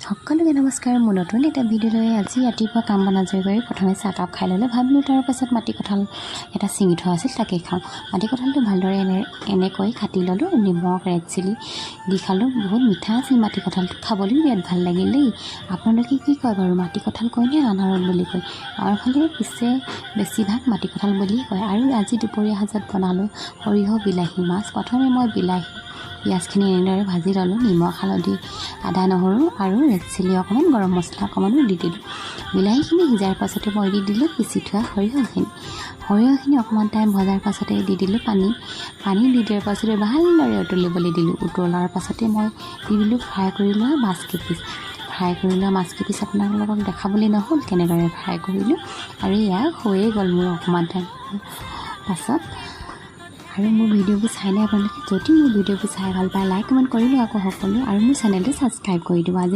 সকলোকে নমস্কাৰ। মোৰ নতুন এটা ভিডিঅ'লৈ আজি ৰাতিপুৱা কাম বন আজৰি কৰি প্ৰথমে চাহকাপ খাই ল'লোঁ। ভাবিলোঁ তাৰ পাছত মাটি কঁঠাল এটা ছিঙি থোৱা আছিল, তাকে খাওঁ। মাটি কঁঠালটো ভালদৰে এনেকৈ কাটি ল'লোঁ, নিমখ ৰেড চিলি দি খালোঁ। বহুত মিঠা আছিল মাটি কঁঠালটো, খাবলৈও বিৰাট ভাল লাগিল দেই। আপোনালোকে কি কয় বাৰু, মাটি কঁঠাল কয়নে আনাৰস বুলি কয়? আমাৰ ফালে পিছে বেছিভাগ মাটি কঁঠাল বুলিয়ে কয়। আৰু আজি দুপৰীয়া সাজত বনালোঁ সৰিয়হ বিলাহী মাছ। প্ৰথমে মই পিঁয়াজখিনি এনেদৰে ভাজি ল'লোঁ। নিমখ হালধি আদা নহৰু আৰু ৰেড চিলি অকণমান গৰম মছলা অকণমানো দি দিলোঁ। বিলাহীখিনি সিজাৰ পাছতে মই দি দিলোঁ পিচি থোৱা সৰিয়হখিনি অকণমান টাইম ভজাৰ পাছতে দি দিলোঁ পানী দি দিয়াৰ পাছতে ভালদৰে উতলিবলৈ দিলোঁ। উতলাৰ পাছতে মই দি দিলোঁ ফ্ৰাই কৰি লোৱা মাছ কেইপিচ আপোনালোকক দেখাবলৈ নহ'ল কেনেদৰে ফ্ৰাই কৰিলোঁ। আৰু এয়া হৈয়ে গ'ল মোৰ অকণমান টাইম পাছত। আৰু মোৰ ভিডিঅ'বোৰ চাই নাই আপোনালোকে? যদি মোৰ ভিডিঅ'বোৰ চাই ভাল পায় লাইক কমেণ্ট কৰিব আকৌ সকলো, আৰু মোৰ চেনেলটো ছাবস্ক্ৰাইব কৰি দিব। আজিলৈ